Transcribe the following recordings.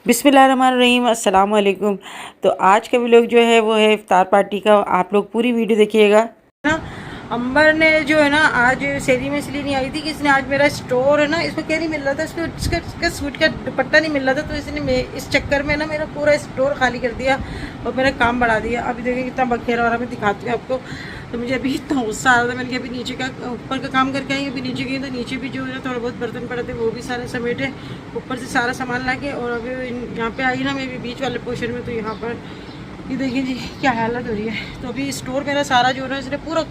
बिस्मिल्लाहिर्रहमानिर्रहीम अस्सलाम वालेकुम। तो आज का व्लॉग जो है वो है इफ्तार पार्टी का। आप लोग पूरी वीडियो देखिएगा ना। अंबर ने जो है ना आज सैली में इसलिए नहीं आई थी कि इसने आज मेरा स्टोर है ना, इसमें क्या नहीं मिल रहा था, इसका सूट का दुपट्टा नहीं मिल रहा था, तो इसने इस चक्कर में ना मेरा पूरा स्टोर खाली कर दिया और मेरा काम बढ़ा दिया। अभी देखिए कितना बखेरा हो रहा है, मैं दिखाती हूँ आपको। तो मुझे अभी इतना गुस्सा आ रहा था, मैंने कहा अभी नीचे का ऊपर का काम करके आई, अभी नीचे गई तो नीचे भी जो है ना थोड़ा बहुत बर्तन पड़े थे वो भी सारे समेटे, ऊपर से सारा सामान ला के, और अभी यहाँ पे आई ना मैं भी बीच वाले पोर्शन में। तो यहाँ पर ये देखिए जी क्या हालत हो रही है। तो अभी स्टोर मेरा सारा जो है ना इसने पूरा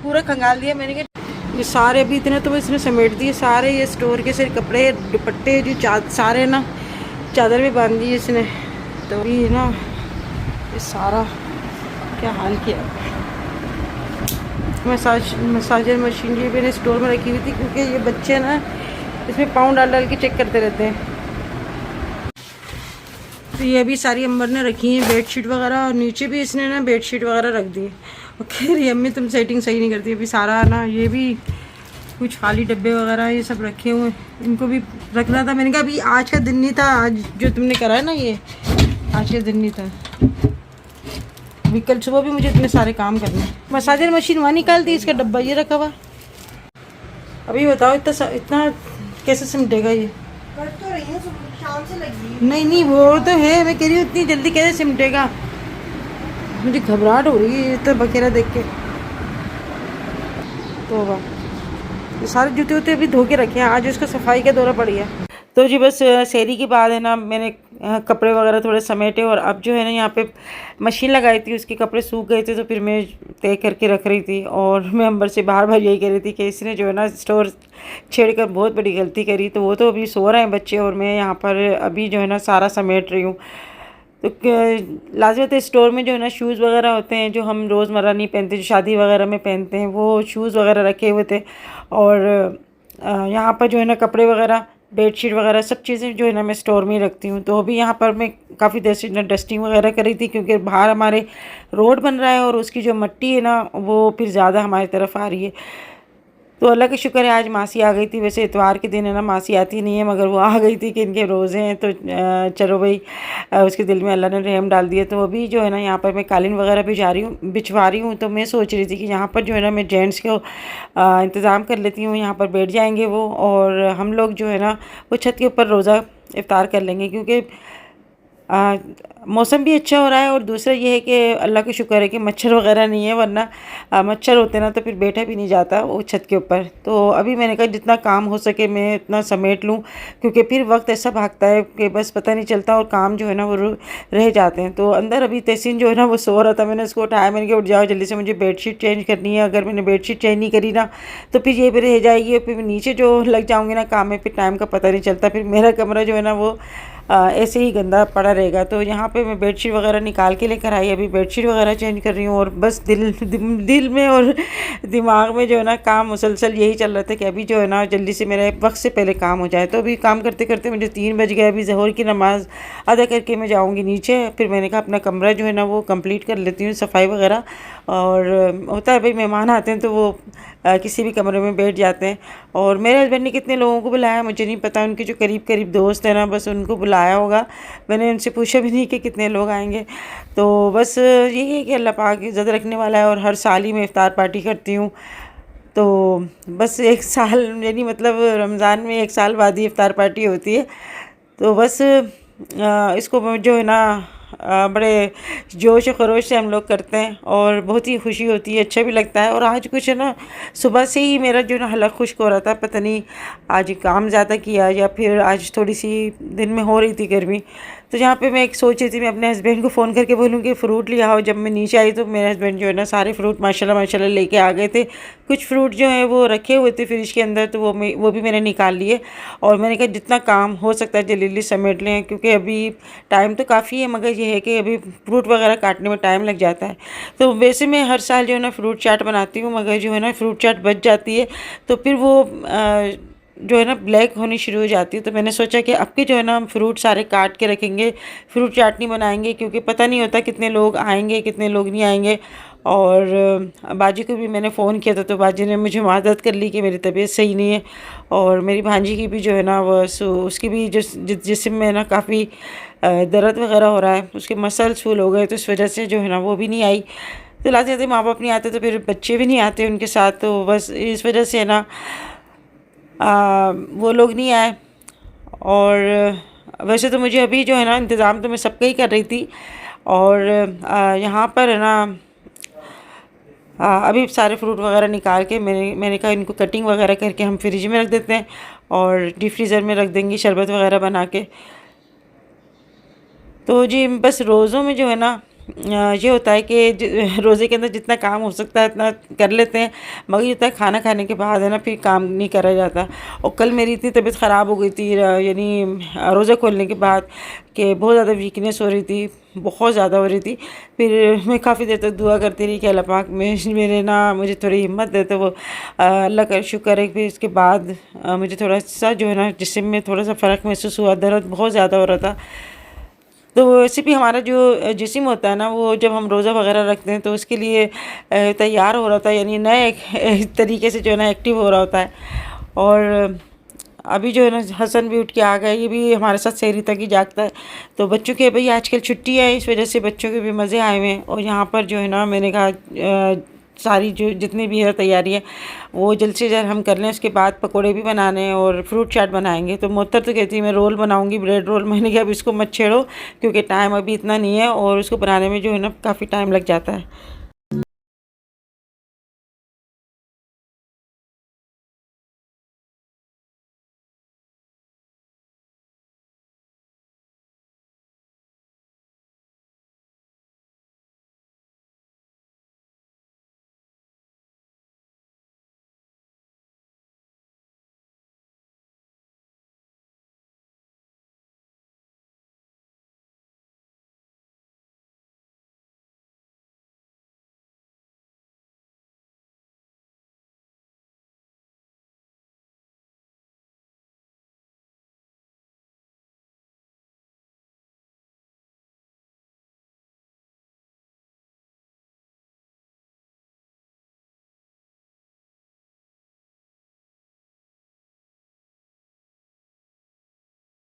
पूरा खंगाल दिया। मैंने कहा ये सारे अभी इतने तो इसने समेट दिए सारे, ये स्टोर के सारे कपड़े दुपट्टे जो सारे ना चादर भी बांध दी इसने। तो अभी ना ये सारा क्या हाल किया। मसाजर मशीन ये मैंने स्टोर में रखी हुई थी क्योंकि ये बच्चे ना इसमें पाँव डाल डाल के चेक करते रहते हैं। तो ये अभी सारी अंबर ने रखी है बेडशीट वगैरह, और नीचे भी इसने ना बेडशीट वगैरह रख दी। और कह रही अम्मी तुम सेटिंग सही नहीं करती। अभी सारा ना ये भी कुछ खाली डब्बे वगैरह ये सब रखे हुए हैं, इनको भी रखना था। मैंने कहा अभी आज का दिन नहीं था, आज जो तुमने करा है ना ये आज का दिन नहीं था, अभी कल सुबह भी मुझे इतने सारे काम करने हैं। मसाजर मशीन वहाँ निकाल दी, इसका डब्बा ये रखा हुआ। अभी बताओ इतना कैसे सिमटेगा ये। कर तो रही हूँ, शाम से लगी। नहीं वो तो है, मैं कह रही हूँ इतनी जल्दी कैसे सिमटेगा। मुझे घबराहट हो रही है इतना बखेरा देख के। तो वाह ये सारे जूते वूते अभी धो के रखे हैं, आज उसका सफाई का दौरा पड़ गया। तो जी बस शहरी के बाद है ना मैंने कपड़े वगैरह थोड़े समेटे, और अब जो है ना यहाँ पे मशीन लगाई थी, उसके कपड़े सूख गए थे तो फिर मैं तय करके रख रही थी। और मैं अंबर से बार बार यही कह रही थी कि इसने जो है ना स्टोर छेड़कर बहुत बड़ी गलती करी। तो वो तो अभी सो रहे हैं बच्चे और मैं यहाँ पर अभी जो है ना सारा समेट रही हूँ। तो लाजमत स्टोर में जो है ना शूज़ वगैरह होते हैं जो हम रोज़मर्रा नहीं पहनते, जो शादी वगैरह में पहनते हैं, वो शूज़ वगैरह रखे हुए थे। और यहाँ पर जो है ना कपड़े वगैरह बेडशीट वगैरह सब चीज़ें जो है ना मैं स्टोर में ही रखती हूँ। तो अभी यहाँ पर मैं काफ़ी देर से डस्टिंग वगैरह करी थी क्योंकि बाहर हमारे रोड बन रहा है और उसकी जो मिट्टी है ना वो फिर ज़्यादा हमारी तरफ आ रही है। तो अल्लाह का शुक्र है आज मासी आ गई थी। वैसे इतवार के दिन है ना मासी आती नहीं है, मगर वो आ गई थी कि इनके रोज़े हैं तो चलो भाई उसके दिल में अल्लाह ने रहम डाल दिया। तो अभी जो है ना यहाँ पर मैं कालीन वगैरह बिछवा रही हूँ। तो मैं सोच रही थी कि यहाँ पर जो है ना मैं जेंट्स को इंतज़ाम कर लेती हूँ, यहाँ पर बैठ जाएंगे वो, और हम लोग जो है ना वो छत के ऊपर रोज़ा इफ्तार कर लेंगे क्योंकि मौसम भी अच्छा हो रहा है। और दूसरा ये है कि अल्लाह का शुक्र है कि मच्छर वगैरह नहीं है, वरना मच्छर होते ना तो फिर बैठा भी नहीं जाता वो छत के ऊपर। तो अभी मैंने कहा जितना काम हो सके मैं इतना समेट लूँ क्योंकि फिर वक्त ऐसा भागता है कि बस पता नहीं चलता और काम जो है ना वो रह जाते हैं। तो अंदर अभी तहसीन जो है ना वो सो रहा था, मैंने उसको उठाया, मैंने कहा उठ जाओ जल्दी से, मुझे बेडशीट चेंज करनी है। अगर मैंने बेडशीट चेंज नहीं करी ना तो फिर ये भी रह जाएगी, फिर नीचे जो लग जाऊँगी ना काम में, फिर टाइम का पता नहीं चलता, फिर मेरा कमरा जो है ना वो ऐसे ही गंदा पड़ा रहेगा। तो यहाँ पे मैं बेडशीट वगैरह निकाल के लेकर आई, अभी बेडशीट वगैरह चेंज कर रही हूँ। और बस दिल में और दिमाग में जो है ना काम मुसलसल यही चल रहा था कि अभी जो है ना जल्दी से मेरे वक्त से पहले काम हो जाए। तो अभी काम करते करते मुझे 3 बज गए। अभी ज़ोहर की नमाज़ अदा करके मैं जाऊँगी नीचे, फिर मैंने कहा अपना कमरा जो है ना वो कंप्लीट कर लेती हूँ सफाई वगैरह। और होता है भाई मेहमान आते हैं तो वो किसी भी कमरे में बैठ जाते हैं। और मेरे हस्बैंड ने कितने लोगों को बुलाया मुझे नहीं पता, उनके जो करीब करीब दोस्त हैं ना बस उनको बुलाया होगा, मैंने उनसे पूछा भी नहीं कि कितने लोग आएंगे। तो बस यही है कि अल्लाह पाक इज़्ज़त रखने वाला है, और हर साल ही मैं इफ्तार पार्टी करती हूँ। तो बस 1 साल यानी मतलब रमज़ान में 1 साल बाद ही इफ्तार पार्टी होती है। तो बस इसको जो है ना बड़े जोश और ख़रोश से हम लोग करते हैं और बहुत ही खुशी होती है, अच्छा भी लगता है। और आज कुछ है ना सुबह से ही मेरा जो ना हलक खुश्क हो रहा था, पता नहीं आज काम ज़्यादा किया या फिर आज थोड़ी सी दिन में हो रही थी गर्मी। तो जहाँ पे मैं एक सोच रही थी मैं अपने हस्बैंड को फ़ोन करके बोलूँ कि फ़्रूट ले आओ। जब मैं नीचे आई तो मेरे हस्बैंड जो है ना सारे फ्रूट माशाल्लाह माशाल्लाह लेके आ गए थे। कुछ फ्रूट जो है वो रखे हुए थे फ्रिज के अंदर, तो वो भी मैंने निकाल लिए। और मैंने कहा जितना काम हो सकता है जल्दी जल्दी समेट लें क्योंकि अभी टाइम तो काफ़ी है, मगर ये है कि अभी फ्रूट वगैरह काटने में टाइम लग जाता है। तो वैसे मैं हर साल जो है ना फ्रूट चाट बनाती हूँ, मगर जो है ना फ्रूट चाट बच जाती है तो फिर वो जो है ना ब्लैक होनी शुरू हो जाती है। तो मैंने सोचा कि अब के जो है ना हम फ्रूट सारे काट के रखेंगे, फ्रूट चाटनी बनाएंगे, क्योंकि पता नहीं होता कितने लोग आएंगे कितने लोग नहीं आएंगे। और बाजी को भी मैंने फ़ोन किया था, तो बाजी ने मुझे मदद कर ली कि मेरी तबीयत सही नहीं है। और मेरी भांजी की भी जो है ना वो उसकी भी जिस्म में ना काफ़ी दर्द वगैरह हो रहा है, उसके मसल्स फुल हो गए, तो इस वजह से जो है ना वो भी नहीं आई। तो लाते जाते माँ बाप नहीं आते तो फिर बच्चे भी नहीं आते उनके साथ, तो बस इस वजह से ना वो लोग नहीं आए। और वैसे तो मुझे अभी जो है ना इंतज़ाम तो मैं सबका ही कर रही थी। और यहाँ पर है ना अभी सारे फ्रूट वगैरह निकाल के मैंने कहा इनको कटिंग वगैरह करके हम फ्रिज में रख देते हैं और डीप फ्रीज़र में रख देंगे शरबत वगैरह बना के। तो जी बस रोज़ों में जो है ना ये होता है कि रोज़े के अंदर जितना काम हो सकता है इतना कर लेते हैं, मगर ये होता है खाना खाने के बाद है ना फिर काम नहीं करा जाता। और कल मेरी इतनी तबीयत ख़राब हो गई थी यानी रोज़ा खोलने के बाद, कि बहुत ज़्यादा वीकनेस हो रही थी, बहुत ज़्यादा हो रही थी। फिर मैं काफ़ी देर तक दुआ करती रही कि अल्लाह पाक मेरे ना मुझे थोड़ी हिम्मत दे। तो वो अल्लाह का शुक्र है। फिर इसके बाद मुझे थोड़ा सा जो है ना जिस्म में थोड़ा सा फ़र्क महसूस हुआ, दर्द बहुत ज़्यादा हो रहा था। तो वैसे भी हमारा जो जिस्म होता है ना वो जब हम रोज़ा वगैरह रखते हैं तो उसके लिए तैयार हो रहा था, यानी नए एक तरीके से जो है ना एक्टिव हो रहा होता है। और अभी जो है ना हसन भी उठ के आ गया, ये भी हमारे साथ सहरी तक ही जागता है। तो बच्चों के भाई आजकल छुट्टी है, इस वजह से बच्चों के भी मज़े आए हुए हैं। और यहाँ पर जो है ना मैंने कहा सारी जो जितनी भी है तैयारी है वो जल्द से जल्द हम कर लें। उसके बाद पकोड़े भी बनाने हैं और फ्रूट चाट बनाएंगे। तो मोहतर तो कहती है मैं रोल बनाऊंगी, ब्रेड रोल। मैंने कहा अब इसको मत छेड़ो क्योंकि टाइम अभी इतना नहीं है और उसको बनाने में जो है ना काफ़ी टाइम लग जाता है।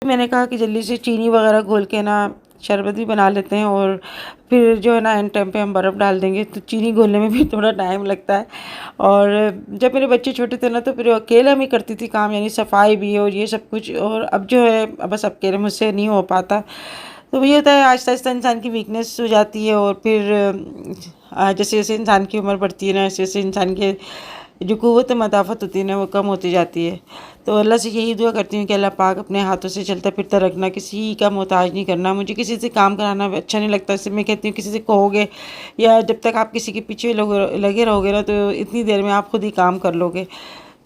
मैंने कहा कि जल्दी से चीनी वगैरह घोल के ना शरबत भी बना लेते हैं और फिर जो है ना एंड टाइम पे हम बर्फ़ डाल देंगे। तो चीनी घोलने में भी थोड़ा टाइम लगता है। और जब मेरे बच्चे छोटे थे ना तो फिर अकेला मैं करती थी काम, यानी सफाई भी और ये सब कुछ। और अब जो है बस अकेले मुझसे नहीं हो पाता। तो वही होता है आहिस्ता आहिस्ता इंसान की वीकनेस हो जाती है। और फिर जैसे जैसे इंसान की उम्र बढ़ती है ना वैसे वैसे इंसान के जो क़ुव्वत मदाफ़त होती है ना वो कम होती जाती है। तो अल्लाह से यही दुआ करती हूँ कि अल्लाह पाक अपने हाथों से चलता फिरता रखना, किसी का मोहताज नहीं करना। मुझे किसी से काम कराना अच्छा नहीं लगता। इससे मैं कहती हूँ किसी से कहोगे या जब तक आप किसी के पीछे लगे रहोगे ना तो इतनी देर में आप खुद ही काम कर लोगे।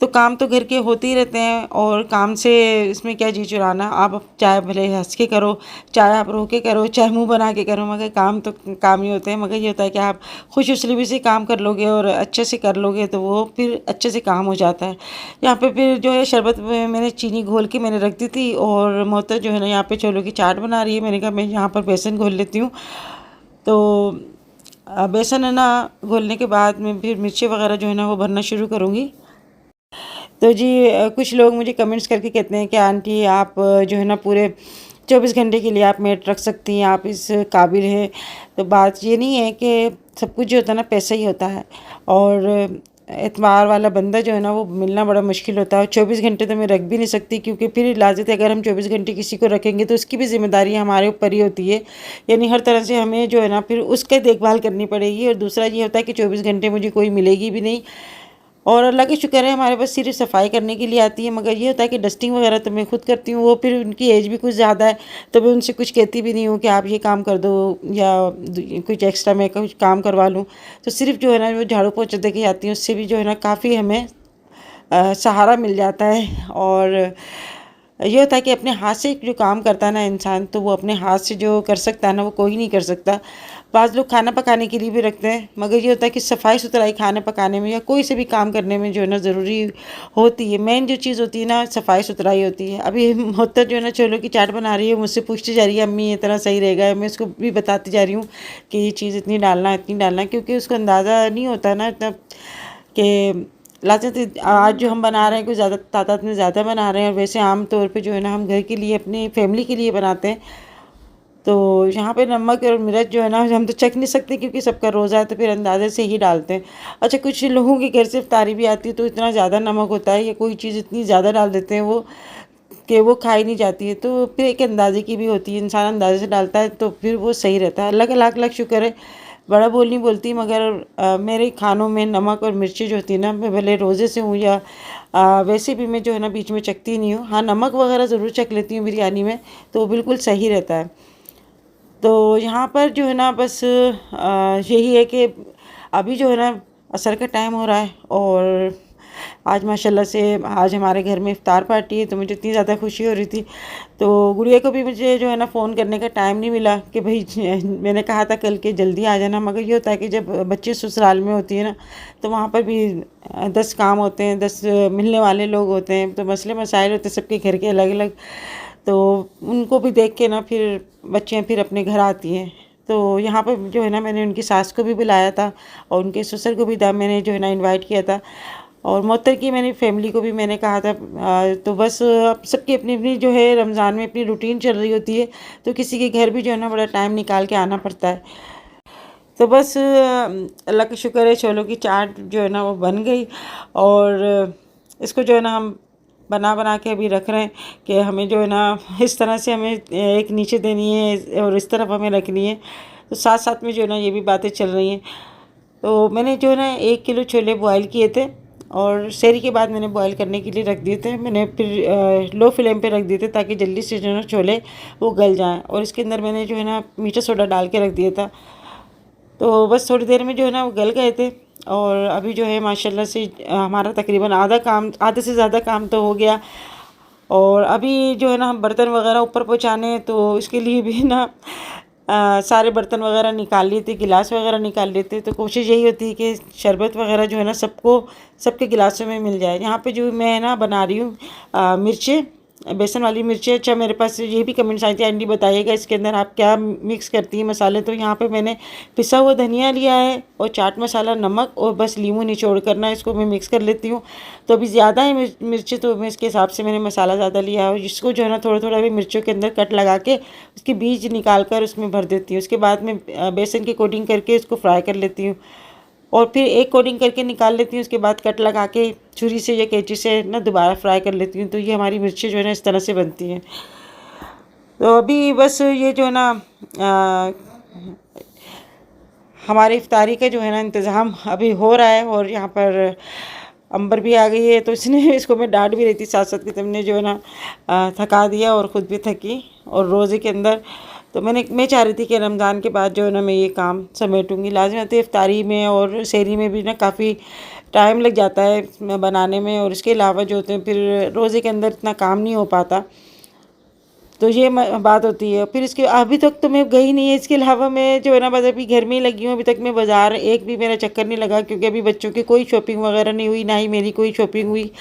तो काम तो घर के होते ही रहते हैं और काम से इसमें क्या जी चुराना। आप चाहे भले हंस के करो, चाहे आप रो के करो, चाहे मुंह बना के करो, मगर काम तो काम ही होते हैं। मगर ये होता है कि आप खुश उसलूबी से काम कर लोगे और अच्छे से कर लोगे तो वो फिर अच्छे से काम हो जाता है। यहाँ पे फिर जो है शरबत में मैंने चीनी घोल के मैंने रख दी थी और मोहतर जो है ना यहाँ पे छोलों की चाट बना रही है। मैंने कहा मैं यहाँ पर बेसन घोल लेती हूँ। तो बेसन है ना घोलने के बाद मैं फिर मिर्ची वगैरह जो है ना वो भरना शुरू करूँगी। तो जी कुछ लोग मुझे कमेंट्स करके कहते हैं कि आंटी आप जो है ना पूरे 24 घंटे के लिए आप मेड रख सकती हैं, आप इस काबिल हैं। तो बात ये नहीं है कि सब कुछ जो होता है ना पैसा ही होता है। और एतबार वाला बंदा जो है ना वो मिलना बड़ा मुश्किल होता है। और 24 घंटे तो मैं रख भी नहीं सकती क्योंकि फिर लाजत अगर हम 24 घंटे किसी को रखेंगे तो उसकी भी जिम्मेदारी हमारे ऊपर ही होती है। यानी हर तरह से हमें जो है ना फिर उसकी देखभाल करनी पड़ेगी। और दूसरा ये होता है कि 24 घंटे मुझे कोई मिलेगी भी नहीं। और अल्लाह का शुक्र है हमारे पास सिर्फ सफाई करने के लिए आती है। मगर ये होता है कि डस्टिंग वगैरह तो मैं खुद करती हूँ। वो फिर उनकी एज भी कुछ ज़्यादा है तो मैं उनसे कुछ कहती भी नहीं हूँ कि आप ये काम कर दो या कुछ एक्स्ट्रा मैं कुछ काम करवा लूँ। तो सिर्फ जो है ना वो झाड़ू पोछा दे के आती हूँ, उससे भी जो है ना काफ़ी हमें सहारा मिल जाता है। और ये होता है कि अपने हाथ से जो काम करता है ना इंसान, तो वो अपने हाथ से जो कर सकता है ना वो कोई नहीं कर सकता। बाज़ लोग खाना पकाने के लिए भी रखते हैं, मगर ये होता है कि सफाई सुथराई खाना पकाने में या कोई से भी काम करने में जो है ना ज़रूरी होती है। मेन जो चीज़ होती है ना सफाई सुथराई होती है। अभी होता जो है ना, चलो कि चाट बना रही है, मुझसे पूछती जा रही है अम्मी ये तरह सही रहेगा, मैं उसको भी बताती जा रही हूँ कि ये चीज़ इतनी डालना है इतनी डालना है, क्योंकि उसको अंदाज़ा नहीं होता ना इतना कि लाजत आज जो हम बना रहे हैं कुछ ज़्यादा तादाद में ज़्यादा बना रहे हैं, और वैसे आम तौर पे जो है ना हम घर के लिए अपनी फैमिली के लिए बनाते हैं। तो यहाँ पे नमक और मिर्च जो है ना हम तो चख नहीं सकते, क्योंकि सबका रोज़ा है तो फिर अंदाजे से ही डालते हैं। अच्छा, कुछ लोगों के घर से इफ्तारी भी आती है तो इतना ज़्यादा नमक होता है या कोई चीज़ इतनी ज़्यादा डाल देते हैं वो कि वो खाई नहीं जाती है। तो फिर एक अंदाजे की भी होती है, इंसान अंदाजे से डालता है तो फिर वो सही रहता है। अल्लाह का लाख लाख शुक्र है, बड़ा बोल नहीं बोलती, मगर मेरे खानों में नमक और मिर्ची जो होती है ना, मैं भले रोज़े से हूँ या वैसे भी मैं जो है ना बीच में चखती नहीं हूँ। हाँ, नमक वगैरह ज़रूर चख लेती हूँ बिरयानी में, तो वो बिल्कुल सही रहता है। तो यहाँ पर जो है ना बस यही है कि अभी जो है ना असर का टाइम हो रहा है, और आज माशाल्लाह से आज हमारे घर में इफ्तार पार्टी है, तो मुझे इतनी ज़्यादा खुशी हो रही थी। तो गुड़िया को भी मुझे जो है ना फ़ोन करने का टाइम नहीं मिला कि भाई मैंने कहा था कल के जल्दी आ जाना, मगर ये होता है कि जब बच्चे ससुराल में होती है ना, तो वहाँ पर भी 10 काम होते हैं, 10 मिलने वाले लोग होते हैं, तो मसले मसाइल होते हैं सबके घर के अलग अलग। तो उनको भी देख के ना फिर बच्चियाँ फिर अपने घर आती हैं। तो यहाँ पर जो है ना मैंने उनकी सास को भी बुलाया था, और उनके ससुर को भी था मैंने जो है ना इनवाइट किया था, और मोहतर की मैंने फैमिली को भी मैंने कहा था। तो बस अब सबकी अपनी अपनी जो है रमज़ान में अपनी रूटीन चल रही होती है, तो किसी के घर भी जो है ना बड़ा टाइम निकाल के आना पड़ता है। तो बस अल्लाह का शुक्र है, छोलों की चाट जो है ना वो बन गई, और इसको जो है ना हम बना बना के अभी रख रहे हैं कि हमें जो है ना इस तरह से हमें एक नीचे देनी है और इस तरफ हमें रखनी है। तो साथ साथ में जो है ना ये भी बातें चल रही हैं। तो मैंने जो है ना 1 किलो छोले बॉयल किए थे, और शहरी के बाद मैंने बॉयल करने के लिए रख दिए थे। मैंने फिर लो फ्लेम पे रख दिए थे ताकि जल्दी से जो है ना छोले वो गल जाएं, और इसके अंदर मैंने जो है ना मीठा सोडा डाल के रख दिया था। तो बस थोड़ी देर में जो है ना वो गल गए थे, और अभी जो है माशाल्लाह से हमारा तकरीबन आधे से ज़्यादा काम तो हो गया। और अभी जो है ना हम बर्तन वगैरह ऊपर पहुँचाने हैं, तो इसके लिए भी ना सारे बर्तन वगैरह निकाल लिए थे, गिलास वगैरह निकाल लिए थे। तो कोशिश यही होती है कि शरबत वगैरह जो है ना सबको सबके गिलासों में मिल जाए। यहाँ पे जो मैं ना बना रही हूँ मिर्चें, बेसन वाली मिर्चें। अच्छा, मेरे पास ये भी कमेंट्स आई थी, आंटी बताइएगा इसके अंदर आप क्या मिक्स करती हैं मसाले। तो यहाँ पे मैंने पिसा हुआ धनिया लिया है, और चाट मसाला, नमक, और बस नींबू निचोड़ करना इसको मैं मिक्स कर लेती हूँ। तो अभी ज़्यादा है मिर्ची, तो मैं इसके हिसाब से मैंने मसाला ज़्यादा लिया है, और इसको जो है ना थोड़ा थोड़ा भी मिर्चों के अंदर कट लगा के उसके बीज निकाल कर उसमें भर देती हूँ। उसके बाद में बेसन की कोटिंग करके इसको फ्राई कर लेती हूँ, और फिर एक कोटिंग करके निकाल लेती हूँ। उसके बाद कट लगा के छुरी से या कैंची से ना दोबारा फ्राई कर लेती हूँ। तो ये हमारी मिर्ची जो है ना इस तरह से बनती हैं। तो अभी बस ये जो है ना हमारी इफ्तारी का जो है ना इंतज़ाम अभी हो रहा है, और यहाँ पर अंबर भी आ गई है, तो इसने इसको मैं डांट भी रही थी साथ साथ कि तुमने जो है ना थका दिया और ख़ुद भी थकी, और रोज़े के अंदर। तो मैं चाह रही थी कि रमज़ान के बाद जो है ना मैं ये काम समेटूँगी। लाज़िम है इफ्तारी में और सहरी में भी ना काफ़ी टाइम लग जाता है बनाने में, और इसके अलावा जो होते हैं फिर रोज़े के अंदर इतना काम नहीं हो पाता। तो ये बात होती है। फिर इसके अभी तक तो मैं गई नहीं है, इसके अलावा मैं जो है ना बस अभी घर में ही लगी हूँ। अभी तक मैं बाज़ार एक भी मेरा चक्कर नहीं लगा, क्योंकि अभी बच्चों की कोई शॉपिंग वगैरह नहीं हुई, ना ही मेरी कोई शॉपिंग हुई।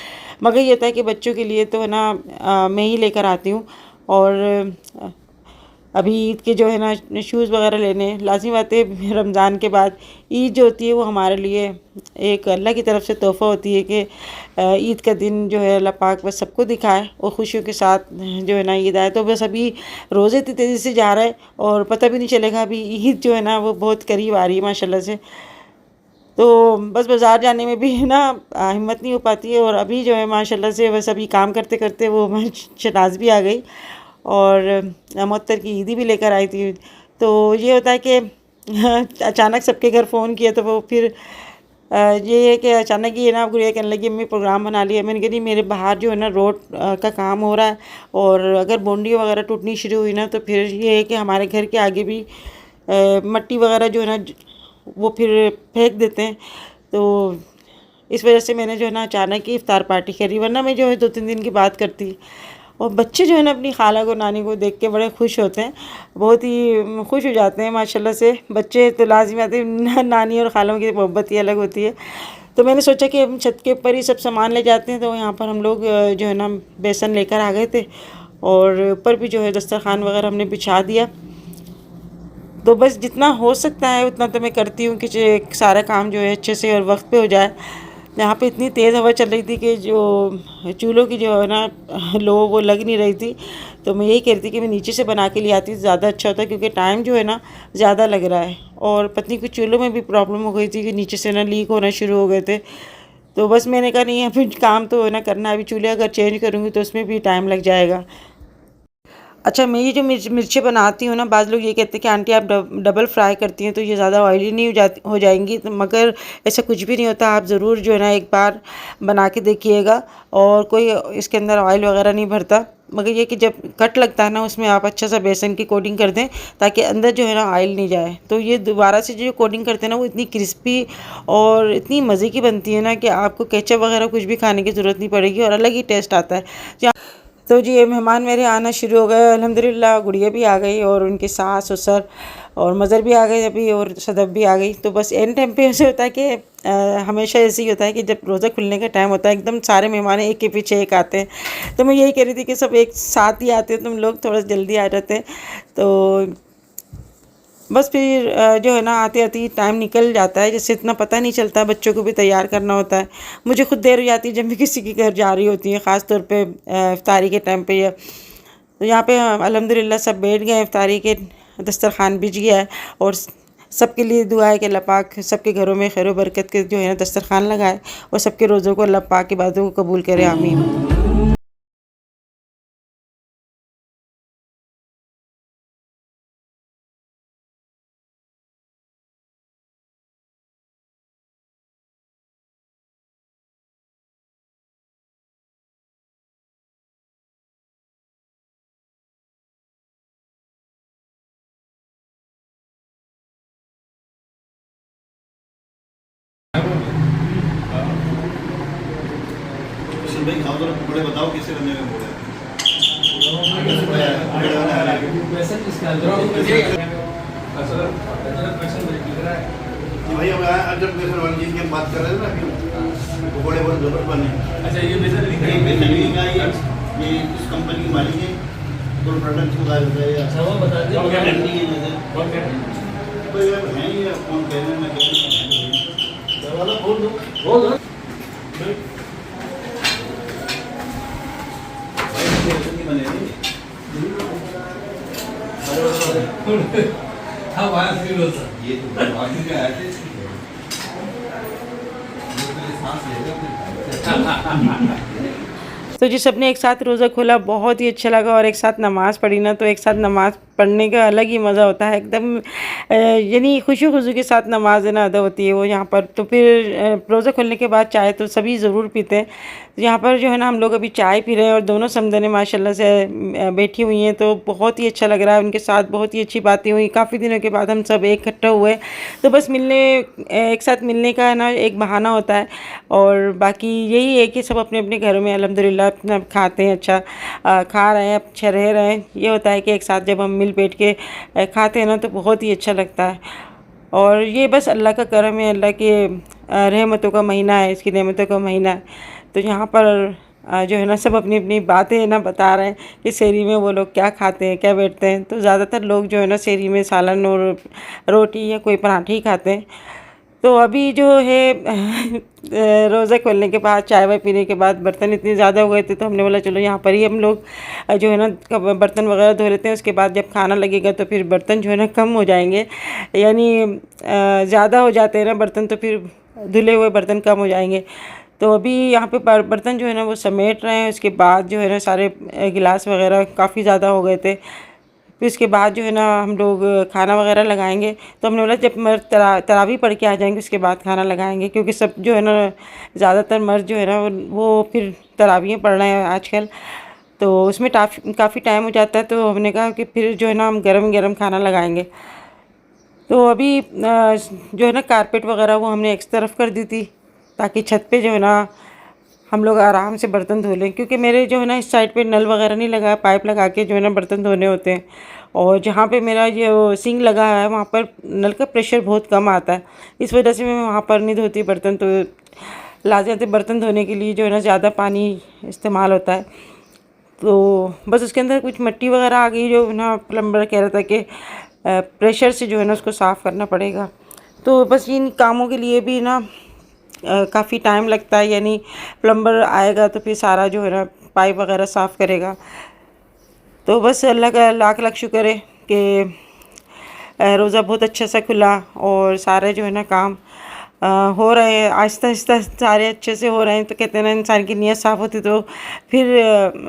मगर ये होता है कि बच्चों के लिए तो है ना मैं ही लेकर आती हूँ। और अभी ईद के जो है ना शूज़ वगैरह लेने लाज़मी बात है। रमज़ान के बाद ईद जो होती है वो हमारे लिए एक अल्लाह की तरफ से तोहफ़ा होती है कि ईद का दिन जो है अल्लाह पाक बस सबको दिखाए और खुशियों के साथ जो है ना ईद आए। तो बस अभी रोज़े इतनी तेज़ी से जा रहा है और पता भी नहीं चलेगा, अभी ईद जो है ना वो बहुत करीब आ रही है माशाल्लाह से। तो बस बाज़ार जाने में भी ना हिम्मत नहीं हो पाती है। और अभी जो है माशाल्लाह से बस अभी काम करते करते वो शनाज़ भी आ गई, और मुअत्तर की ईदी भी लेकर आई थी। तो ये होता है कि अचानक सबके घर फ़ोन किया, तो वो फिर ये है कि अचानक ही ना गुड़िया कहने लगी मम्मी प्रोग्राम बना लिया। मैंने कहा नहीं, मेरे बाहर जो है ना रोड का काम हो रहा है, और अगर बाउंड्री वगैरह टूटनी शुरू हुई ना तो फिर ये है कि हमारे घर के आगे भी मट्टी वगैरह जो है ना वो फिर फेंक देते हैं। तो इस वजह से मैंने जो है ना अचानक ही इफ्तार पार्टी करी, वरना मैं जो है 2-3 दिन की बात करती। और बच्चे जो है ना अपनी खाला को नानी को देख के बड़े खुश होते हैं, बहुत ही खुश हो जाते हैं माशाल्लाह से। बच्चे तो लाजमी आते हैं, नानी और खालों की मोहब्बत ही अलग होती है। तो मैंने सोचा कि हम छत के ऊपर ही सब सामान ले जाते हैं। तो यहाँ पर हम लोग जो है ना बेसन लेकर आ गए थे और ऊपर भी जो है दस्तरखान वगैरह हमने बिछा दिया। तो बस जितना हो सकता है उतना तो मैं करती हूँ कि सारा काम जो है अच्छे से और वक्त पे हो जाए। यहाँ पे इतनी तेज़ हवा चल रही थी कि जो चूल्हों की जो है ना लो वो लग नहीं रही थी। तो मैं यही कह रही थी कि मैं नीचे से बना के ले आती तो ज़्यादा अच्छा होता, क्योंकि टाइम जो है ना ज़्यादा लग रहा है। और पत्नी कुछ चूल्हों में भी प्रॉब्लम हो गई थी कि नीचे से ना लीक होना शुरू हो गए थे। तो बस मैंने कहा नहीं, अभी काम तो है ना करना, अभी चूल्हे अगर चेंज करूँगी तो उसमें भी टाइम लग जाएगा। अच्छा, मैं ये जो मिर्चें बनाती हूँ ना, बाज़ लोग ये कहते हैं कि आंटी आप डबल फ्राई करती हैं तो ये ज़्यादा ऑयली नहीं हो जाएंगी। तो मगर ऐसा कुछ भी नहीं होता। आप ज़रूर जो है ना एक बार बना के देखिएगा, और कोई इसके अंदर ऑयल वगैरह नहीं भरता। मगर ये कि जब कट लगता है ना उसमें आप अच्छा सा बेसन की कोटिंग कर दें ताकि अंदर जो है ना ऑयल नहीं जाए। तो ये दोबारा से जो कोटिंग करते हैं ना वो इतनी क्रिस्पी और इतनी मज़े की बनती है ना कि आपको केचप वगैरह कुछ भी खाने की ज़रूरत नहीं पड़ेगी और अलग ही टेस्ट आता है। तो जी ये मेहमान मेरे आना शुरू हो गए। अल्हम्दुलिल्लाह गुड़िया भी आ गई और उनके सास ससुर और मज़र भी आ गई अभी, और सदफ भी आ गई। तो बस एन टाइम पे ऐसे होता है कि हमेशा ऐसे ही होता है कि जब रोज़ा खुलने का टाइम होता है एकदम सारे मेहमान एक के पीछे एक आते हैं। तो मैं यही कह रही थी कि सब एक साथ ही आते हैं, तुम लोग थोड़ा जल्दी आ जाते हैं। तो बस फिर जो है ना आते आते ही टाइम निकल जाता है, जिससे इतना पता नहीं चलता। बच्चों को भी तैयार करना होता है, मुझे खुद देर हो जाती है जब मैं किसी के घर जा रही होती है, ख़ास तौर पे इफ्तारी के टाइम पे। तो यहाँ पे अल्हम्दुलिल्लाह सब बैठ गए, इफ्तारी के दस्तरखान बिछ गया है। और सबके लिए दुआ है कि अल्लाह पाक सबके घरों में खैर बरकत के जो है ना दस्तरखान लगाए और सबके रोज़ों को अल्लाह पाक की बातों को कबूल करे, आमीन। भाई खाओ तो पकौड़े बताओ किससे बनने में बोले भाई अब अदरक बेसन वाली चीज की हम बात कर रहे थे ना कि पकौड़े बहुत जबरदस्त बने। अच्छा ये बेसन का ये इस कंपनी की मालिक है, तो प्रोडक्ट को गाय होता है। अच्छा वो बता दीजिए क्या गारंटी है नजर कौन कह रहे हैं? तो यार है ये कौन कह रहे हैं, मैं कह रहा हूं वाला बोल दो हाँ वहाँ फील होता ये तो बाकी का है सांस लेगा। तो जी सबने एक साथ रोज़ा खोला, बहुत ही अच्छा लगा। और एक साथ नमाज़ पढ़ी ना, तो एक साथ नमाज़ पढ़ने का अलग ही मज़ा होता है एकदम, यानी खुशी खुशी के साथ नमाज ना अदा होती है वो यहाँ पर। तो फिर रोज़ा खोलने के बाद चाय तो सभी ज़रूर पीते हैं। यहाँ पर जो है ना हम लोग अभी चाय पी रहे हैं और दोनों समदने माशाल्लाह से बैठी हुई हैं। तो बहुत ही अच्छा लग रहा है, उनके साथ बहुत ही अच्छी बातें हुई। काफ़ी दिनों के बाद हम सब इकट्ठा हुए, तो बस एक साथ मिलने का ना एक बहाना होता है। और बाकी यही है कि सब अपने अपने घरों में अल्हम्दुलिल्लाह अपना खाते हैं, अच्छा खा रहे हैं, अच्छा रह रहे हैं। ये होता है कि एक साथ जब हम मिल बैठ के खाते हैं ना तो बहुत ही अच्छा लगता है। और ये बस अल्लाह का करम है, अल्लाह के रहमतों का महीना है, इसकी नेमतों का महीना है। तो यहाँ पर जो है ना सब अपनी अपनी बातें ना बता रहे हैं कि सहरी में वो लोग क्या खाते हैं, क्या बैठते हैं। तो ज़्यादातर लोग जो है ना सहरी में सालन और रोटी या कोई पराठे ही खाते हैं। तो अभी जो है रोज़ा खोलने के बाद चाय वाय पीने के बाद बर्तन इतने ज़्यादा हो गए थे, तो हमने बोला चलो यहाँ पर ही हम लोग जो है ना बर्तन वगैरह धो लेते हैं। उसके बाद जब खाना लगेगा तो फिर बर्तन जो है ना कम हो जाएंगे, यानी ज़्यादा हो जाते हैं ना बर्तन, तो फिर धुले हुए बर्तन कम हो जाएंगे। तो अभी यहाँ पे बर्तन जो है ना वो समेट रहे हैं। उसके बाद जो है ना सारे गिलास वगैरह काफ़ी ज़्यादा हो गए थे। फिर उसके बाद जो है ना हम लोग खाना वगैरह लगाएंगे। तो हमने बोला जब मर्द तरावी पढ़ के आ जाएंगे उसके बाद खाना लगाएंगे, क्योंकि सब जो है ना ज़्यादातर मर्द जो है ना वो फिर तरावियाँ पढ़ रहे हैं आजकल, तो उसमें काफ़ी टाइम हो जाता है। तो हमने कहा कि फिर जो है ना हम गरम गरम खाना लगाएंगे। तो अभी जो है ना कारपेट वगैरह वो हमने एक तरफ कर दी थी, ताकि छत पे जो है ना हम लोग आराम से बर्तन धो लें, क्योंकि मेरे जो है ना इस साइड पे नल वगैरह नहीं लगा है, पाइप लगा के जो है ना बर्तन धोने होते हैं। और जहाँ पे मेरा ये सिंक लगा है वहाँ पर नल का प्रेशर बहुत कम आता है, इस वजह से मैं वहाँ पर नहीं धोती बर्तन। तो लाजमी बर्तन धोने के लिए जो है ना ज़्यादा पानी इस्तेमाल होता है। तो बस उसके अंदर कुछ मिट्टी वगैरह आ गई, जो ना प्लम्बर कह रहा था कि प्रेशर से जो है ना उसको साफ़ करना पड़ेगा। तो बस इन कामों के लिए भी ना काफ़ी टाइम लगता है, यानी प्लम्बर आएगा तो फिर सारा जो है ना पाइप वगैरह साफ़ करेगा। तो बस अल्लाह का लाख लाख शुक्र है कि रोज़ा बहुत अच्छा सा खुला और सारे जो है ना काम हो रहे हैं, आहिस्ता आहिस्ता सारे अच्छे से हो रहे हैं। तो कहते हैं ना, इंसान की नीयत साफ़ होती तो फिर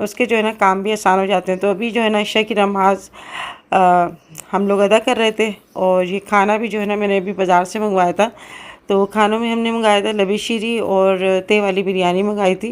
उसके जो है ना काम भी आसान हो जाते हैं। तो अभी जो है ना इशा की नमाज़ हम लोग अदा कर रहे थे, और ये खाना भी जो है ना मैंने अभी बाज़ार से मंगवाया था। तो खानों में हमने मंगाया था लबी शीरी और तय वाली बिरयानी मंगाई थी।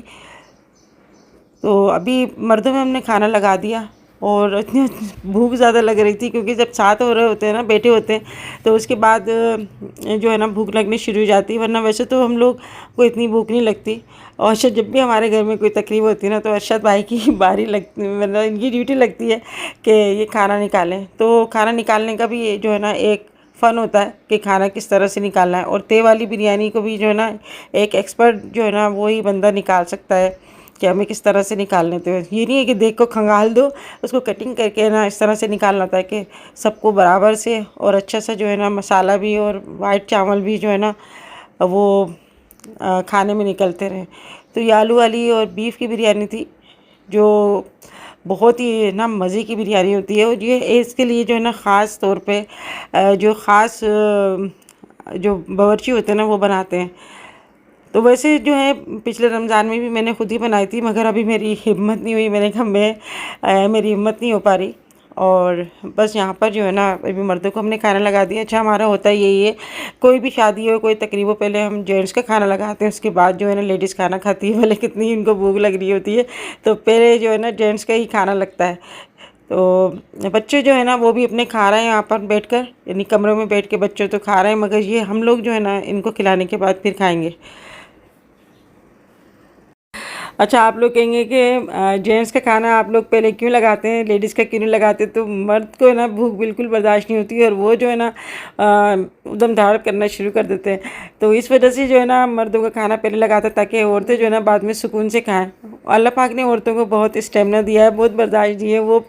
तो अभी मर्दों में हमने खाना लगा दिया, और इतनी भूख ज़्यादा लग रही थी, क्योंकि जब साथ हो रहे होते हैं ना, बैठे होते हैं, तो उसके बाद जो है ना भूख लगनी शुरू हो जाती है। वरना वैसे तो हम लोग को इतनी भूख नहीं लगती। और अर्शद, जब भी हमारे घर में कोई तकरीब होती है ना, तो अरशद भाई की बारी लगती, मतलब इनकी ड्यूटी लगती है कि ये खाना निकालें। तो खाना निकालने का भी जो है ना एक फ़न होता है कि खाना किस तरह से निकालना है। और तय वाली बिरयानी को भी जो है ना एक एक्सपर्ट जो है ना वही बंदा निकाल सकता है कि हमें किस तरह से निकालने। तो ये नहीं है कि देख को खंगाल दो, उसको कटिंग करके ना इस तरह से निकालना होता है कि सबको बराबर से और अच्छा सा जो है ना मसाला भी और वाइट चावल भी जो है ना वो खाने में निकलते रहे। तो ये आलू वाली और बीफ की बिरयानी थी, जो बहुत ही ना मज़े की बिरयानी होती है। और ये इसके लिए जो है ना ख़ास तौर पे जो ख़ास जो बावर्ची होते हैं ना वो बनाते हैं। तो वैसे जो है पिछले रमज़ान में भी मैंने खुद ही बनाई थी, मगर अभी मेरी हिम्मत नहीं हुई। मैंने कहा मेरी हिम्मत नहीं हो पा रही। और बस यहाँ पर जो है ना अभी मर्दों को हमने खाना लगा दिया। अच्छा, हमारा होता है यही है, कोई भी शादी हो, कोई तकरीब हो, पहले हम जेंट्स का खाना लगाते हैं, उसके बाद जो है ना लेडीज़ खाना खाती है। भले कितनी इनको भूख लग रही होती है, तो पहले जो है ना जेंट्स का ही खाना लगता है। तो बच्चे जो है ना वो भी अपने खा रहे हैं यहाँ पर बैठकर, यानी कमरों में बैठ के बच्चे तो खा रहे हैं, मगर ये हम लोग जो है ना इनको खिलाने के बाद फिर खाएंगे। अच्छा, आप लोग कहेंगे कि जेंट्स का खाना आप लोग पहले क्यों लगाते हैं, लेडीज़ का क्यों नहीं लगाते। तो मर्द को ना भूख बिल्कुल बर्दाश्त नहीं होती, और वो जो है ना उदम धाड़ करना शुरू कर देते हैं। तो इस वजह से जो है ना मर्दों का खाना पहले लगाता है, ताकि औरतें जो है ना बाद में सुकून से खाएं। अल्लाह पाक ने औरतों को बहुत स्टेमिना दिया है, बहुत बर्दाश्त दी है। वो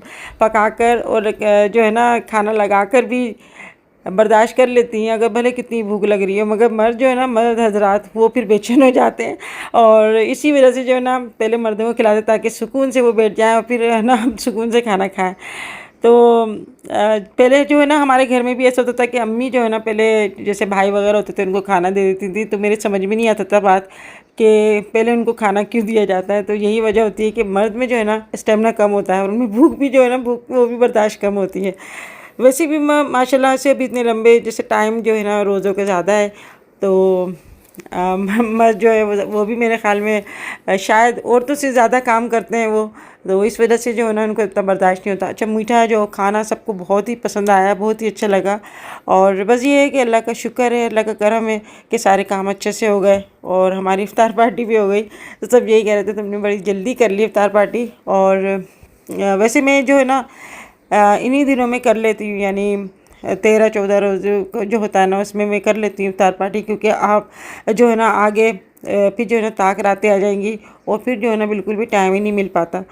पकाकर और जो है ना खाना लगाकर भी बर्दाश्त कर लेती हैं, अगर भले कितनी भूख लग रही हो। मगर मर्द जो है ना, मर्द हजरात, वो फिर बेचैन हो जाते हैं, और इसी वजह से जो है ना पहले मर्दों को खिलाते ताकि सुकून से वो बैठ जाएं और फिर है ना सुकून से खाना खाएं। तो पहले जो है ना हमारे घर में भी ऐसा होता था कि अम्मी जो है ना पहले जैसे भाई वगैरह होते थे उनको खाना दे देती थी। तो मेरे समझ में नहीं आता था बात कि पहले उनको खाना क्यों दिया जाता है। तो यही वजह होती है कि मर्द में जो है ना स्टेमिना कम होता है, और उनमें भूख भी जो है ना भूख वो भी बर्दाश्त कम होती है। वैसे भी माशाल्लाह से अभी इतने लंबे जैसे टाइम जो है ना रोज़ों का ज़्यादा है, तो मर्द जो है वो भी मेरे ख़्याल में शायद औरतों से ज़्यादा काम करते हैं वो, तो इस वजह से जो है ना उनको इतना बर्दाश्त नहीं होता। अच्छा, मीठा जो खाना सबको बहुत ही पसंद आया, बहुत ही अच्छा लगा। और बस ये है कि अल्लाह का शुक्र है, अल्लाह का करम है कि सारे काम अच्छे से हो गए, और हमारी इफ्तार पार्टी भी हो गई। तो सब यही कह रहे थे तुमने बड़ी जल्दी कर ली इफ्तार पार्टी। और वैसे मैं जो है ना इन्हीं दिनों में कर लेती हूँ, यानी 13-14 रोज़ जो होता है ना उसमें मैं कर लेती हूँ इफ्तार पार्टी, क्योंकि आप जो है ना आगे फिर जो है ना ताक रातें आ जाएंगी, और फिर जो है ना बिल्कुल भी टाइम ही नहीं मिल पाता।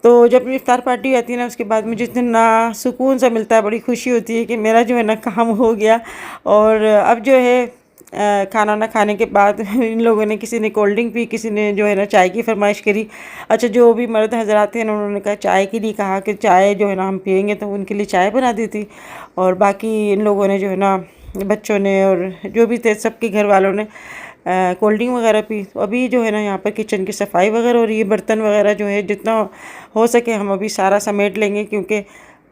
तो जब इफ्तार पार्टी आती है ना उसके बाद मुझे इतना सुकून सा मिलता है, बड़ी खुशी होती है कि मेरा जो है ना काम हो गया। और अब जो है खाना ना खाने के बाद इन लोगों ने, किसी ने कोल्ड ड्रिंक पी, किसी ने जो है ना चाय की फरमाइश करी। अच्छा, जो भी मर्द हजरात थे ना उन्होंने कहा चाय के लिए, कहा कि चाय जो है ना हम पियेंगे, तो उनके लिए चाय बना दी थी। और बाकी इन लोगों ने जो है ना बच्चों ने और जो भी थे सबके घर वालों ने कोल्ड ड्रिंक वगैरह पी। तो अभी जो है ना यहाँ पर किचन की सफाई वगैरह हो रही है, बर्तन वगैरह जो है जितना हो सके हम अभी सारा समेट लेंगे, क्योंकि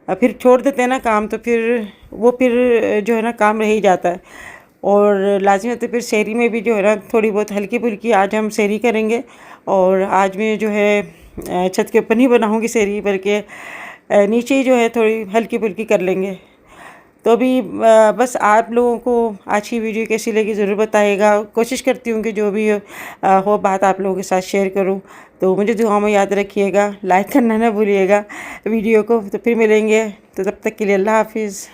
फिर छोड़ देते हैं ना काम तो फिर वो फिर जो है ना काम रह ही जाता है। और लाजिम होते फिर शहरी में भी जो है ना थोड़ी बहुत हल्की फुल्की आज हम शहरी करेंगे। और आज मैं जो है छत के ऊपर नहीं बनाऊँगी शहरी, बल्कि नीचे ही जो है थोड़ी हल्की फुल्की कर लेंगे। तो अभी बस आप लोगों को आज की वीडियो कैसी लगी ज़रूर बताइएगा। कोशिश करती हूँ कि जो भी हो बात आप लोगों के साथ शेयर करूँ। तो मुझे दुआ में याद रखिएगा, लाइक करना ना भूलिएगा वीडियो को। तो फिर मिलेंगे, तो तब तक के लिए अल्लाह हाफिज़।